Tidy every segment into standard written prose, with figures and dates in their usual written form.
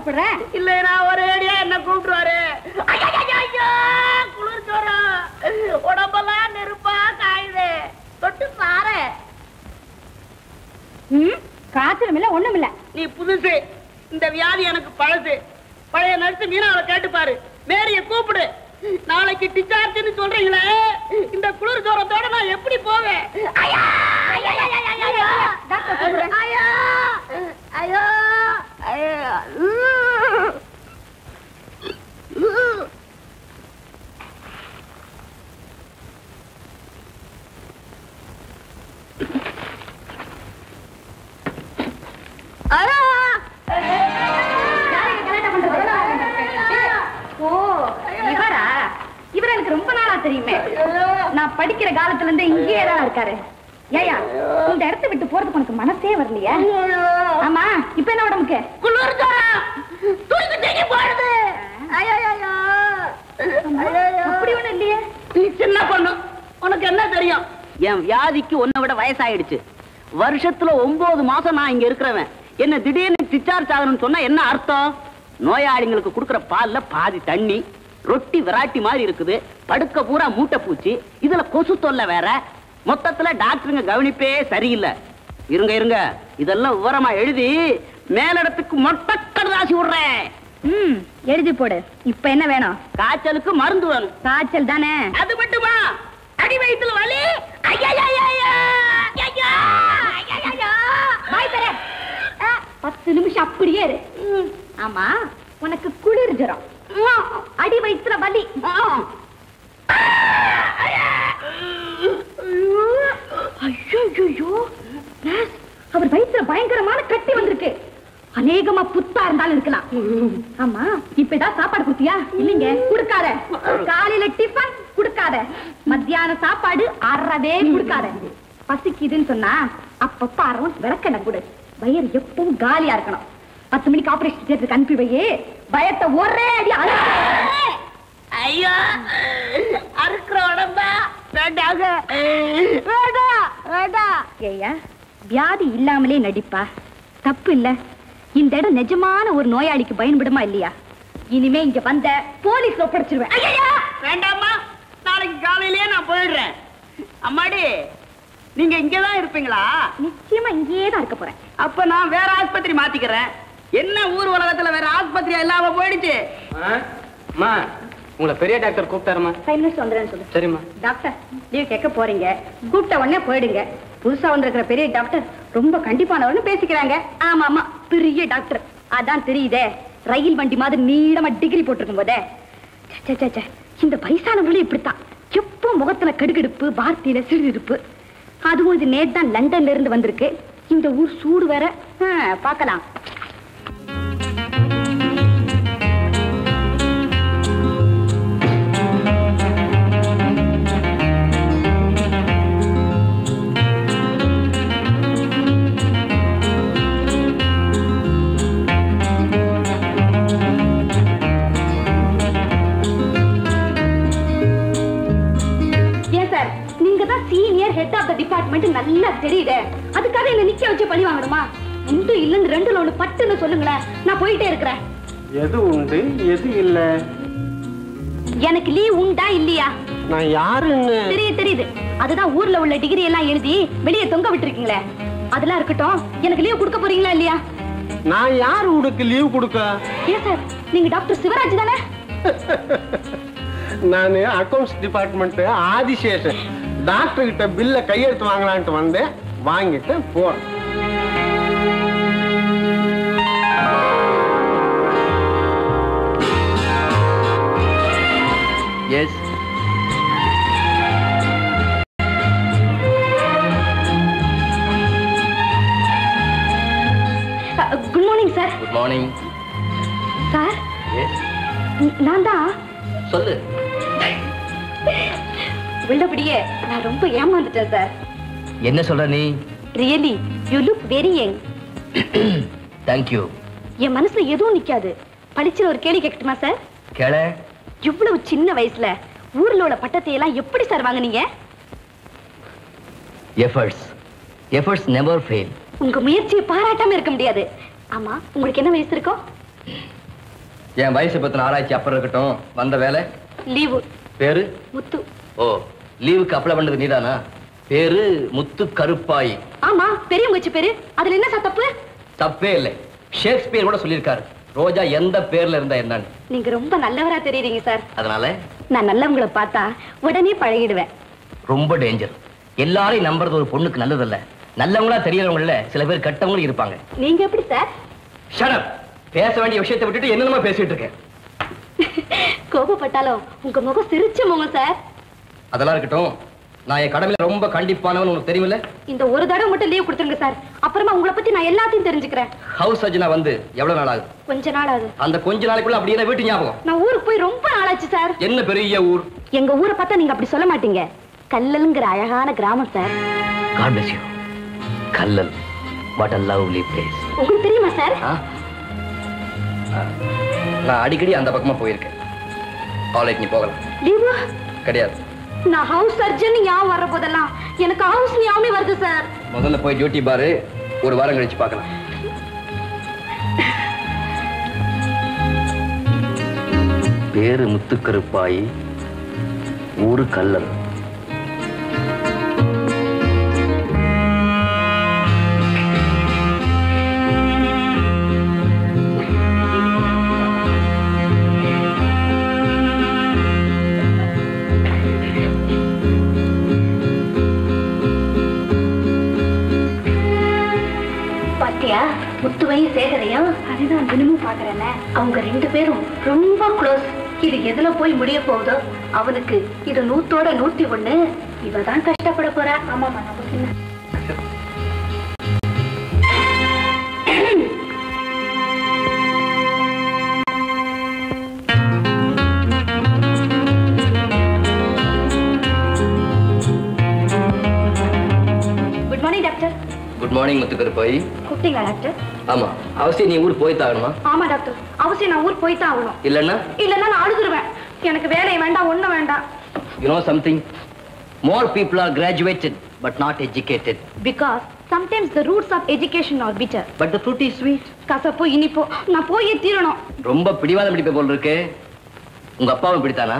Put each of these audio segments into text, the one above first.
கூப்பிடுறேன். இல்ல நான் ஒரே அடியா என்ன கூப்பிடுவாரு. குளிர் ஜோரம், உடம்பெல்லாம் நெருப்பா காயுது, தொட்டு பாரு. காய்ச்சலும் இல்ல ஒண்ணும் இல்ல. நீ புதுசு, இந்த வியாதி எனக்கு பழசு. பழைய நர்ஸ் மீனாவை கேட்டுப்பாரு, மேரிய கூப்பிடு. நாளைக்கு டிஸ்சார்ஜ்னு சொல்றீங்களே, இந்த குளிர் ஜோரத்தோட நான் எப்படி போவேன்? ஐயா ஐயா ஐயா ஐயா ஐயா ஐயா. இவர் எனக்கு ரொம்ப நாளா தெரியுமே. நான் படிக்கிற காலத்துல இருந்து இங்கேயே தான் இருக்காரு. ஏயா இந்த இடத்தை விட்டு போறதுக்கு உனக்கு மனசே வரலையா? ஆமா, இப்ப என்ன உடம்புக்கு? குளிர் ஜோரம், தூக்கி தூக்கி போடுது. அப்படி ஒண்ணு இல்லையே. நீ சின்ன பொண்ணு, உனக்கு என்ன தெரியும்? என் வியாதிக்கு உன்னை விட வயசாயிடுச்சு. வருஷத்துல 9 மாசம் நான் இங்க இருக்கிறவன். என்ன திடீர்னு டிஸ்சார்ஜ் ஆகணும்னு சொன்னா என்ன அர்த்தம்? நோயாளிங்களுக்கு கொடுக்கற பால்ல பாதி தண்ணி, ரொட்டி விராட்டி மாதிரி இருக்குது, படுக்க பூரா மூட்டை பூச்சி, இதுல கொசு தொல்லை வேற. மொத்தத்துல டாக்டருங்க கவனிப்பே சரியில்லை. இருங்க இருங்க, இதெல்லாம் விவரமா எழுதி மேலிடத்துக்கு மொட்டை கடுதாசி விடுறேன். எழுதி போடு. இப்ப என்ன வேணும்? காய்ச்சலுக்கு மருந்து வேணும். காய்ச்சல் தானே? அது மட்டுமா? அடி வயித்துல வலி. 10 நிமிஷம் அப்படியே இரு. ஆமா, உனக்கு குளிர் ஜுரம், அடி வயித்துல வலி. ஐயோ, அவர் வயித்துல பயங்கரமான கட்டி வந்திருக்கு. அநேகமா புத்தா இருந்தாலும் இருக்கலாம். ஆமா, இப்ப ஏதாவது சாப்பாடு கொடுத்தியா? இல்லைங்க, கொடுக்காத. காலையில டிஃபன் கொடுக்காத, மத்தியான சாப்பாடு அறவே கொடுக்காத. பசிக்குதுன்னு சொன்னா அப்பப்ப அறவும் விளக்கெண்ணெய் கொடு. வயிறு எப்பவும் காலியா இருக்கணும். 10 மணிக்கு ஆபரேஷன் தியேட்டருக்கு அனுப்பி வையே. பயத்தை ஒரே அடி ஐயோ, அறுக்கிற உடம்பா வேண்டாக. ஏயா, வியாதி இல்லாமலே நடிப்பா, தப்பு இல்ல. இந்த இடம் நிஜமான ஒரு நோயாளிக்கு பயன்படுமா இல்லையா? இனிமே இங்க வந்த போலீஸ் ஒப்படைச்சிருவேன். வேண்டாமா, நாளைக்கு காலையிலேயே நான் போயிடுறேன். அம்மாடி, நீங்க இங்கதான் இருப்பீங்களா? நிச்சயமா இங்கேயே தான் இருக்க போறேன். அப்ப நான் வேற ஆஸ்பத்திரி மாத்திக்கிறேன். என்ன ஊர் உலகத்துல வேற ஆஸ்பத்திரி இல்லாம போயிடுச்சு. உங்களை பெரிய டாக்டர் கூப்பிட்டாருமா? 5 நிமிஷம் வந்துடுறேன்னு சொல்லு. சரிம்மா. டாக்டர், லீவ் கேட்க போறீங்க, கூப்பிட்ட உடனே போயிடுங்க. புதுசா வந்திருக்கிற பெரிய டாக்டர் ரொம்ப கண்டிப்பானவர்னு பேசிக்கிறாங்க. ஆமா ஆமா, பெரிய டாக்டர் அதான் தெரியுதே. ரயில் வண்டி மாதிரி நீளமா டிகிரி போட்டிருக்கும் போதே. இந்த வயசானவங்களும் இப்படித்தான், எப்போ முகத்துல கடுகடுப்பு, வார்த்தையில சிறுதிருப்பு. அதுவும் இது நேத்து தான் லண்டன்ல இருந்து வந்திருக்கு. இந்த ஊர் சூடு வேற. பார்க்கலாம். Senior head of the department நல்லா தெரியுதே, அதுக்காக என்ன நிக்க வச்சு பழி வாங்கணுமா? உண்டு இல்லன்னு 2ல 1 பட்டுன்னு சொல்லுங்களேன், நான் போயிட்டே இருக்கிறேன். எது உண்டு எது இல்ல? எனக்கு லீவ் உண்டா இல்லையா? நான் யாருன்னு தெரியுது. அதுதான் ஊர்ல உள்ள டிகிரி எல்லாம் எழுதி வெளியே தொங்க விட்டுருக்கீங்களே, அதெல்லாம் இருக்கட்டும். எனக்கு லீவ் கொடுக்க போறீங்களா இல்லையா? நான் யாரு உனக்கு லீவ் கொடுக்க? ஏன் சார், நீங்க டாக்டர் சிவராஜ் தானே? நான் அக்கவுண்ட்ஸ் டிபார்ட்மெண்ட் ஆதிசேஷன். டாக்டர் கிட்ட பில்ல கையெழுத்து வாங்கலான்ட்டு வந்தேன், வாங்கிட்டு போறேன். Yes. Good morning sir. Good morning sir. Yes, நான் தான். சொல்லு. உள்ளபடியே நான் ரொம்ப ஏமாந்துட்டேன் சார். என்ன சொல்ற நீ? Really you look very young. Thank you. என் மனசுல எதுவும் நிக்காது. படிச்சு ஒரு கேள்வி கேட்கட்டுமா சார்? கேள. இவ்வளவு சின்ன வயசுல ஊர்ல உள்ள பட்டத்தை எல்லாம் எப்படி சார் வாங்குனீங்க? Efforts never fail. உங்க முயற்சியை பாராட்டாம இருக்க முடியாது. ஆமா, உங்களுக்கு என்ன வயசு இருக்கும்? என் வயசை பத்தின ஆராய்ச்சி அப்புறம் இருக்கட்டும். வந்த வேலை லீவு. பேரு முத்து. ஓ, லீவுக்கு அப்ளை பண்ணது நீதானா? பேரு முத்து கருப்பாயி. ஆமா, பெரியவங்க வச்ச பேரு. அதுல என்ன சார் தப்பு? தப்பே இல்லை. ஷேக்ஸ்பியர் கூட சொல்லியிருக்காரு, ரோஜா எந்த பேர்ல இருந்தா என்னன்னு. நீங்க ரொம்ப நல்லவரா தெரியுறீங்க சார். அதனால நான் நல்லவங்களை பார்த்தா உடனே பழகிடுவேன். ரொம்ப டேஞ்சர். எல்லாரையும் நம்புறது ஒரு பொண்ணுக்கு நல்லதில்ல. நல்லவங்களா தெரியறவங்கள சில பேர் கெட்டவங்களும் இருப்பாங்க. நீங்க எப்படி சார்? Shut up. பேச வேண்டிய விஷயத்தை விட்டுட்டு என்னென்னமா பேசிட்டு இருக்கேன். கோபப்பட்டாலும் உங்க முகம் சிரிச்ச முகம் சார். அதெல்லாம் இருக்கட்டும். நான் என் கடமையில ரொம்ப கண்டிப்பானவன் உனக்கு தெரியுமில்ல? இந்த ஒரு தடவை மட்டும் லீவ் கொடுத்துருங்க சார். அப்புறமா உங்களை பத்தி நான் எல்லாத்தையும் தெரிஞ்சுக்கிறேன். ஹவுஸ் சர்ஜனா வந்து எவ்வளவு நாள் ஆகுது? கொஞ்ச நாள் ஆகுது. அந்த கொஞ்ச நாளைக்குள்ள அப்படியே வீட்டு ஞாபகம். நான் ஊருக்கு போய் ரொம்ப நாளாச்சு சார். என்ன பெரிய ஊர்? எங்க ஊரை பார்த்தா நீங்க அப்படி சொல்ல மாட்டீங்க. கல்லல்ங்கிற அழகான கிராமம் sir. God bless you. Kallal. What a lovely place. உங்களுக்கு தெரியுமா சார்? நான் அடிக்கடி அந்த பக்கமா போயிருக்கேன். காலேஜ் நீ போகலாம். லீவு கிடையாது. நான் ஹவுஸ் சர்ஜன் ஞாபகம் வர்ற போதெல்லாம் எனக்கு ஹவுஸ் ஞாபகமே வருது சார். முதல்ல போய் டியூட்டி பாரு. ஒரு வாரம் கழிச்சு பார்க்கலாம். பேரு முத்துக்கருப்பாயி, ஊரு கல்லல். முத்துவையும் சேகரையும் அதுதான் தினமும் பாக்குறேன். அவங்க ரெண்டு பேரும் ரொம்ப க்ளோஸ். இது எதுல போய் முடிய போகுதோ அவனுக்கு இது 100 101. இவதான் கஷ்டப்பட போறா. ஆமாமா, நமக்கு என்ன? Good morning doctor. Good morning Muthukaruppayi. கூப்பிட்டீங்களா டாக்டர்? ஆமா, அவசியம் நீ ஊர் போய் தாகணுமா? ஆமா டாக்டர், அவசியம் நான் ஊர் போய் தான் ஆகணும். இல்லன்னா நான் அழுதுருவேன். எனக்கு வேலை வேண்டாம், ஒண்ணும் வேண்டாம். You know something? More people are graduated but not educated. Because sometimes the roots of education are bitter. But the fruit is sweet. கசப்போ இனிப்போ நான் போயே தீரணும். ரொம்ப பிடிவாதம் பிடிப்பே போல இருக்கு. உங்க அப்பாவை பிடித்தானா?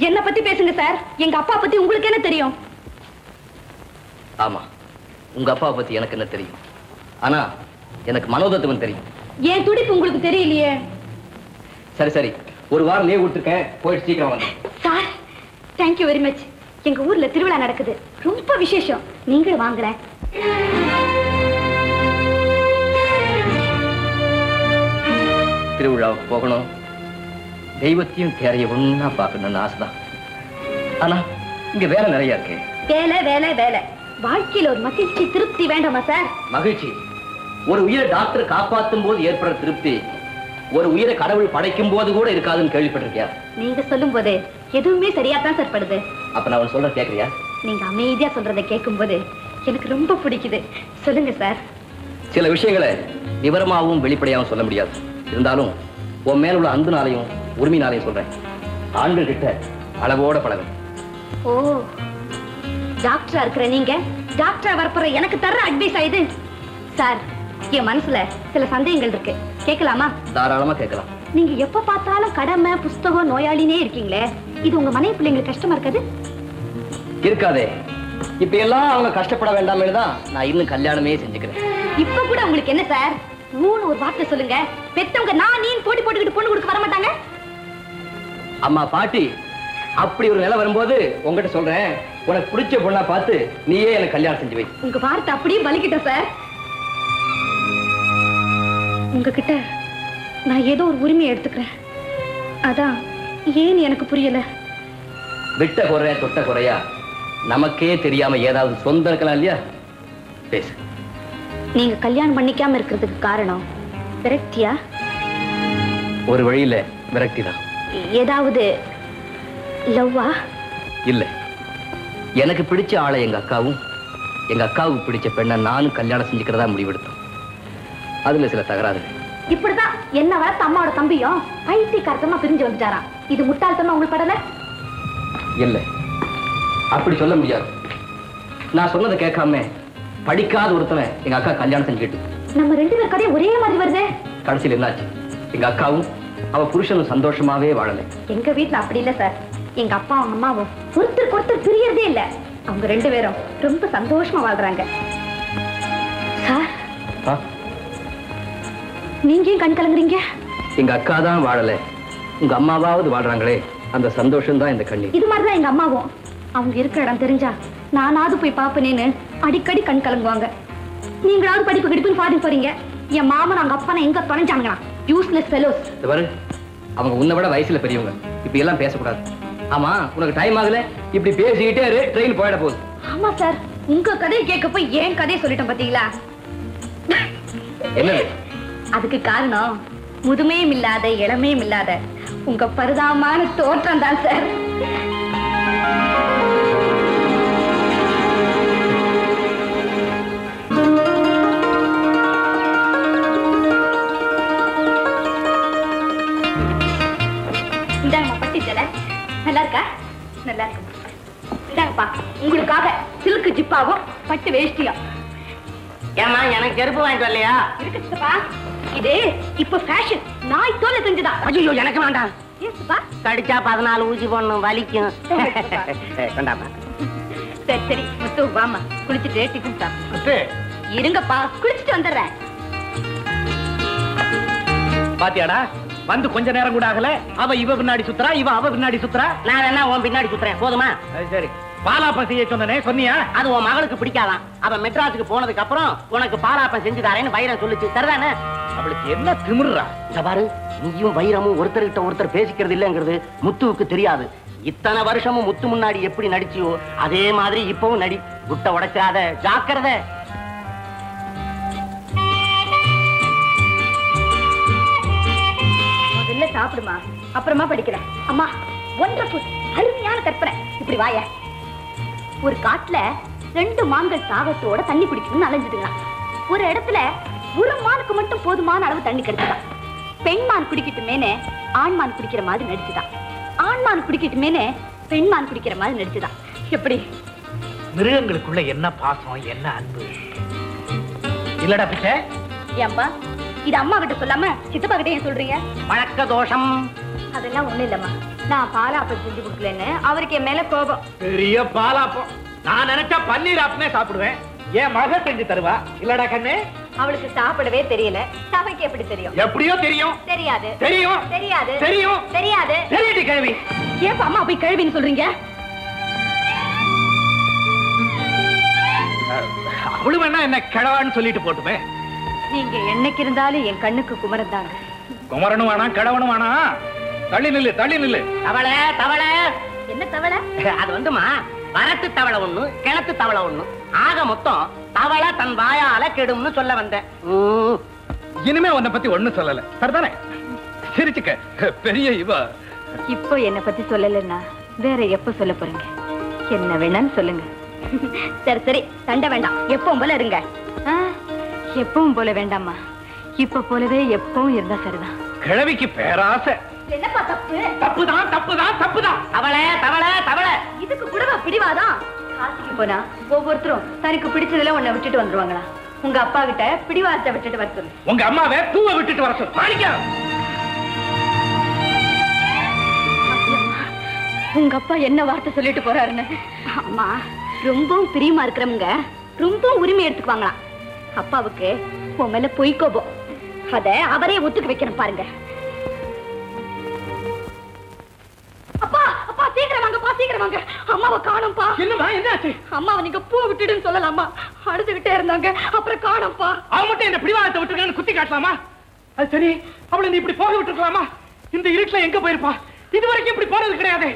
என்ன பத்தி பேசுங்க சார். எங்க அப்பா பத்தி உங்களுக்கு என்ன தெரியும்? ஆமா, உங்க அப்பாவை பத்தி எனக்கு என்ன தெரியும். ஆனா எனக்கு மனோதத்துவம் தெரியும். ஏன் துடிப்பு உங்களுக்கு தெரியலையே? சரி சரி, ஒரு வாரம் லீவ் கொடுத்துருக்கேன், போயிட்டு சீக்கிரம் வந்து. Sir, thank you very much. எங்க ஊர்ல திருவிழா நடக்குது, ரொம்ப விசேஷம். நீங்களும் வாங்களேன். திருவிழாவுக்கு போகணும், தெய்வத்தையும் தேரைய ஒண்ணா பார்க்கணும்னு ஆசைதான். ஆனா இங்க வேலை நிறைய இருக்கு. வேலை வேலை வேலை. வாழ்க்கையில ஒரு மகிழ்ச்சி, திருப்தி வேண்டாமா சார்? மகிழ்ச்சி ஒரு உயிரை டாக்டர் காப்பாற்றும் போது ஏற்படுற திருப்தி ஒரு உயிரை கடவுள் படைக்கும் போது கூட இருக்காதுன்னு கேள்விப்பட்டிருக்கியா? நீங்க சொல்லும் போது எதுவுமே சரியா தான் சார் படுது. அப்ப நான் சொல்ற கேக்குறியா? நீங்க அமைதியா சொல்றதை கேட்கும் போது எனக்கு ரொம்ப பிடிக்குது. சொல்லுங்க சார். சில விஷயங்களை விவரமாகவும் வெளிப்படையாகவும் சொல்ல முடியாது. இருந்தாலும் உன் மேல உள்ள அன்புனாலையும் உரிமையினாலையும் சொல்றேன். ஆண்கள் கிட்ட அளவோட பழகும். ஓ, டாக்டரா இருக்கிற நீங்க டாக்டரா வரப்போற எனக்கு தர்ற அட்வைஸ் ஆயுது சார். என் மனசுல சில சந்தேகங்கள் இருக்கு, கேட்கலாமா? தாராளமா கேட்கலாம். நீங்க எப்ப பார்த்தாலும் கடமை, புஸ்தகம், நோயாளினே இருக்கீங்களே, இது உங்க மனைவி பிள்ளைங்களுக்கு கஷ்டமா இருக்காது? இருக்காதே. இப்ப எல்லாம் அவங்க கஷ்டப்பட வேண்டாமே தான் நான் இன்னும் கல்யாணமே செஞ்சுக்கிறேன். இப்ப கூட உங்களுக்கு என்ன சார்? மூணு ஒரு வார்த்தை சொல்லுங்க. பெத்தவங்க நான் நீ போட்டி போட்டுக்கிட்டு பொண்ணு கொடுக்க வர மாட்டாங்க. அம்மா பாட்டி, அப்படி ஒரு நிலை வரும்போது உங்ககிட்ட சொல்றேன், உனக்கு பிடிச்ச பொண்ணா பார்த்து நீயே எனக்கு கல்யாணம் செஞ்சு வை. உங்க வார்த்தை அப்படியே பலிக்கிட்ட சார். உங்ககிட்ட நான் ஏதோ ஒரு உரிமையை எடுத்துக்கிறேன். அதான் ஏன் எனக்கு புரியல. விட்ட குறைய தொட்ட குறையா நமக்கே தெரியாம ஏதாவது சொந்தம் இருக்கலாம் இல்லையா? பேசு. நீங்க கல்யாணம் பண்ணிக்காம இருக்கிறதுக்கு காரணம் விரக்தியா? ஒரு வழியில விரக்தி தான். ஏதாவது லவ்வா? இல்ல, எனக்கு பிடிச்ச ஆளை எங்க அக்காவும் எங்க அக்காவுக்கு பிடிச்ச பெண்ணை நானும் கல்யாணம் செஞ்சுக்கிறதா முடிவெடுத்தோம். அதுல சில தகராறு. இப்படிதான் என்ன வளர்த்த அம்மாவோட தம்பியும் பைத்தியக்காரத்தமா பிரிஞ்சு வந்துட்டாராம். இது முட்டாள்தனமா உங்களுக்கு படல? இல்ல, அப்படி சொல்ல முடியாது. நான் சொன்னதை கேட்காம படிக்காத ஒருத்தனை எங்க அக்கா கல்யாணம் செஞ்சுக்கிட்டு நம்ம ரெண்டு பேர் கதையும் ஒரே மாதிரி வருதே. கடைசியில் என்னாச்சு? எங்க அக்காவும் அவ புருஷனும் சந்தோஷமாவே வாழலை. எங்க வீட்டுல அப்படி இல்ல சார். எங்க அப்பாவும் அம்மாவும் ஒருத்தருக்கு ஒருத்தர் பிரியறதே இல்ல. அவங்க 2 பேரும் ரொம்ப சந்தோஷமா வாழ்றாங்க சார். நீங்க ஏன் கண் கலங்குறீங்க? எங்க அக்கா தான் வாழல, உங்க அம்மாவாவது வாழ்றாங்களே, அந்த சந்தோஷம் தான் இந்த கண்ணீர். இது மாதிரிதான் எங்க அம்மாவும். அவங்க இருக்கிற இடம் தெரிஞ்சா நானாவது போய் பாப்பனேன்னு அடிக்கடி கண் கலங்குவாங்க. நீங்களாவது படிப்பு கிடிப்புன்னு பாதி போறீங்க. என் மாமன் அவங்க அப்பா எங்க தொலைஞ்சானுங்களா? Useless fellows. அவங்க உன்னை விட வயசுல பெரியவங்க, இப்ப எல்லாம் பேசக்கூடாது. ஆமா, உனக்கு டைம் ஆகல, இப்படி பேசிக்கிட்டே ட்ரெயின் போயிட போகுது. ஆமா சார், உங்க கதையை கேட்க போய் ஏன் கதையை சொல்லிட்டேன் பாத்தீங்களா? என்ன அதுக்கு காரணம் முதுமையும் இல்லாத இளமையும் இல்லாத உங்க பரிதாபமான தோற்றம் தான் சார். இந்தாங்கம்மா பட்டி சேலை. நல்லா இருக்கா? நல்லா இருக்கு. இந்தாங்கப்பா, உங்களுக்காக சில்க் ஜிப்பாவும் பட்டு வேஷ்டியும். ஏமா எனக்கு செருப்பு வாங்கிட்டு வரலையா? இருக்கு சித்தப்பா. இது இப்ப ஃபேஷன். நாய் தோலை செஞ்சதா? ஐயோ எனக்கு வேண்டாம். ஏன் சித்தப்பா? கடிச்சா 14 ஊசி போடணும், வலிக்கும். கொண்டாமா. சரி சரி முத்து, வாமா குளிச்சுட்டு டிஃபன் சாப்பிடு. இருங்கப்பா, குளிச்சுட்டு வந்துடுறேன். பாத்தியாடா, வந்து கொஞ்ச நேரம் கூட ஆகல, அவ இவ பின்னாடி சுத்துறா, இவ அவ பின்னாடி சுத்துறா. நான் என்ன உன் பின்னாடி சுத்துறேன், போதுமா? சரி, பாலாப்பம் செய்ய சொன்னனே, சொன்னியா? அது உன் மகளுக்கு பிடிக்காதான். அவ மெட்ராஸுக்கு போனதுக்கு அப்புறம் உனக்கு பாலாப்பம் செஞ்சு தரேன்னு வைரம் சொல்லுச்சு, சரிதானே? அவளுக்கு என்ன திமிர்றா? இந்த பாரு, நீயும் வைரமும் ஒருத்தர்கிட்ட ஒருத்தர் பேசிக்கிறது இல்லங்கிறது முத்துவுக்கு தெரியாது. இத்தனை வருஷமும் முத்து முன்னாடி எப்படி நடிச்சியோ அதே மாதிரி இப்பவும் நடி. குட்டை உடைச்சாத, ஜாக்கிரதை. முதல்ல சாப்பிடுமா, அப்புறமா படிக்கிறேன். அம்மா, ஒண்டர்ஃபுல், அருமையான கற்பனை. இப்படி வாய. ஒரு காட்டுல 2 மான்கள் தாகத்தோட தண்ணி குடிக்கணும்னு அலைஞ்சிடுங்களாம். ஒரு இடத்துல ஒரு மானுக்கு மட்டும் போதுமான அளவு தண்ணி கிடைச்சதான். பெண்மான் குடிக்கட்டுமேனே ஆண்மான் குடிக்கிற மாதிரி நடிச்சுதான். ஆண்மான் குடிக்கட்டுமேனே பெண்மான் குடிக்கிற மாதிரி நடிச்சுதான். எப்படி? மிருகங்களுக்குள்ள என்ன பாசம், என்ன அன்பு இல்லடா பிச்சை? ஏம்பா, இது அம்மா கிட்ட சொல்லாம சித்தப்பா கிட்ட ஏன் சொல்றீங்க? வழக்க தோஷம். அதெல்லாம் ஒண்ணு இல்லம்மா. நான் பாலாப்பம் செஞ்சு கொடுக்கலன்னு அவருக்கு என் மேல கோபம். பெரிய பாலாப்பம். நான் நினைச்சா பன்னீர் ஆப்பமே சாப்பிடுவேன். என் மக செஞ்சு தருவா இல்லடா கண்ணு? அவளுக்கு சாப்பிடவே தெரியல. சபைக்கு எப்படி தெரியும்? எப்படியோ தெரியும். தெரியாது. தெரியும். தெரியாது. தெரியும். தெரியாது. தெரியுடி கேள்வி. ஏன் அம்மா போய் கேள்வின்னு சொல்றீங்க? அவளு வேணா என்ன கிழவான்னு சொல்லிட்டு போட்டுமே. நீங்க என்னைக்கு இருந்தாலும் என் கண்ணுக்கு குமரன் தாங்க. குமரனும் வேணா, கிழவனும் வேணா. தள்ளி நில்லு, தள்ளி நில்லு. தவளை, தவளை. என்ன தவளை? அது வந்துமா, வரட்டு தவளை ஒண்ணு, கிழத்து தவளை ஒண்ணு. ஆக மொத்தம் தவளை தன் வாயால கெடும்னு சொல்ல வந்தேன். இனிமே உன்னை பத்தி ஒண்ணும் சொல்லல, சரிதானே? சிரிச்சுக்க. பெரிய இவ இப்போ என்ன பத்தி சொல்லலன்னா வேற எப்ப சொல்ல போறீங்க? என்ன வேணான்னு சொல்லுங்க. சரி சரி, சண்டை வேண்டாம். எப்பவும் போல இருங்க. எப்பவும் போல வேண்டாமா, இப்ப போலவே எப்பவும் இருந்தா சரிதான். கிழவிக்கு பேராசை. என்னப்பா தப்பு? தப்புதான், தப்புதான், தப்புதான். தவளை, தவளை, தவளை. இதுக்கு கூடவா பிடிவாதான்? காசிக்கு போனா ஒவ்வொருத்தரும் தனக்கு பிடிச்சதுல உன்னை விட்டுட்டு வந்துருவாங்களா? உங்க அப்பா கிட்ட பிடிவாதத்தை விட்டுட்டு வர சொல்லு. உங்க அம்மாவை பூவை விட்டுட்டு வர சொல்லு. மாணிக்கம், உங்க அப்பா என்ன வார்த்தை சொல்லிட்டு போறாருன்னு? அம்மா, ரொம்பவும் பிரியமா இருக்கிறவங்க ரொம்ப உரிமை எடுத்துக்குவாங்களாம். அப்பாவுக்கு உன் மேல பொய் கோபம். அத அவரே ஒத்துக்க வைக்கணும் பாருங்க. அப்பா, அப்பா சீக்கிரம் வாங்கப்பா, சீக்கிரம் வாங்க. அம்மாவை காணோம்ப்பா. என்னம்மா, என்னாச்சு? அம்மாவை நீங்க பூ விட்டுடுன்னு சொல்லலாமா? அழுதுகிட்டே இருந்தாங்க, அப்புறம் காணோம்ப்பா. அவ மட்டும் என்ன பிடிவாதத்தை விட்டுருக்கான்னு குத்தி காட்டலாமா? அது சரி, அவளை நீ இப்படி போக விட்டுருக்கலாமா? இந்த இருட்டுல எங்க போயிருப்பா? இதுவரைக்கும் இப்படி போனது கிடையாது.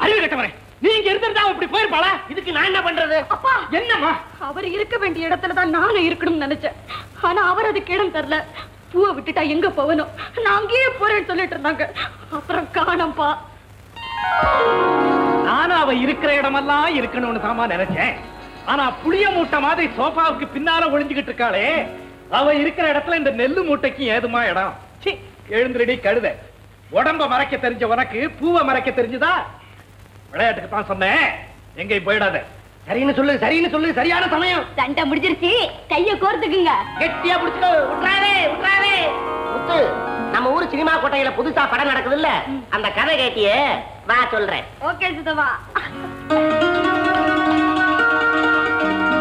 அறிவு கட்டவரே, நீ இங்க இருந்திருந்தா இப்படி போயிருப்பாளா? இதுக்கு நான் என்ன பண்றது? அப்பா, என்னம்மா? அவர் இருக்க வேண்டிய இடத்துலதான் நானும் இருக்கணும்னு நினைச்சேன். ஆனா அவர் அதுக்கு இடம் தரல. பூவை விட்டுட்டா எங்க போகணும்? நான் அங்கேயே போறேன்னு சொல்லிட்டு இருந்தாங்க, அப்புறம் காணோம்ப்பா. நானும் அவ இருக்கிற இடமெல்லாம் இருக்கணும்னு தாமா நினைச்சேன். ஆனா புளிய மூட்டை மாதிரி சோஃபாவுக்கு பின்னால ஒளிஞ்சுகிட்டு இருக்காளே, அவ இருக்கிற இடத்துல இந்த நெல்லு மூட்டைக்கு ஏதுமா இடம்? சி, எழுந்திரடி கழுத. உடம்ப மறைக்க தெரிஞ்ச உனக்கு பூவை மறைக்க தெரிஞ்சுதா? விளையாட்டுக்கு தான் சொன்னேன், எங்கேயும் போயிடாத. சரின்னு சொல்லு, சரின்னு சொல்லு. சரியான சமயம். சண்டை முடிஞ்சிருச்சு, கைய கோர்த்துக்குங்க. கெட்டியா புடிச்சுக்கோ. விட்றாதே, விட்றாதே. முத்து, நம்ம ஊர் ஊர் சினிமா கோட்டையில புதுசா படம் நடக்குது இல்ல, அந்த கதை கேட்டியே, வா சொல்றேன். ஓகே சித்தப்பா.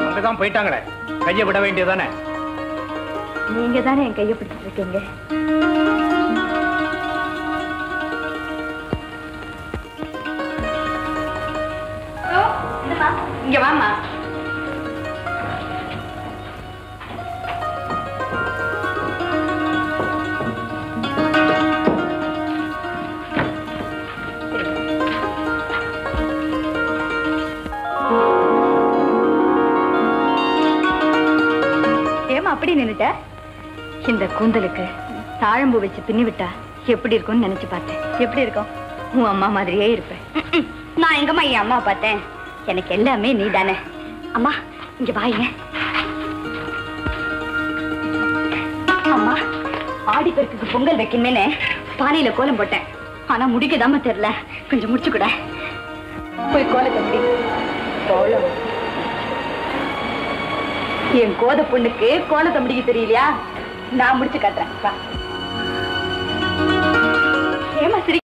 அங்கதான் போயிட்டாங்களே, கையை விட வேண்டியதானே? நீங்க தானே என் கையை பிடிச்சிட்டு இருக்கீங்க. இங்க வாமா. ஏமா அப்படி நின்னுட்ட? இந்த கூந்தலுக்கு தாழம்பூ வச்சு பின்னி விட்டா எப்படி இருக்கும்னு நினைச்சு பார்த்தேன். எப்படி இருக்கும்? உன் அம்மா மாதிரியே இருப்பேன். நான் எங்கம்மா என் அம்மா பார்த்தேன்? எனக்கு எல்லாமே நீ தானே. அம்மா இங்க வாங்க. அம்மா, ஆடிப்பெருக்குக்கு பொங்கல் வைக்கணும்னு பானையில கோலம் போட்டேன். ஆனா முடிக்கதாம தெரியல. கொஞ்சம் முடிச்சு கூட. போய் கோலத்தை முடி. கோலம் என் கோத பொண்ணுக்கு கோலத்தை முடிக்க தெரியலையா? நான் முடிச்சு காட்டுறேன். ஏமா சரி.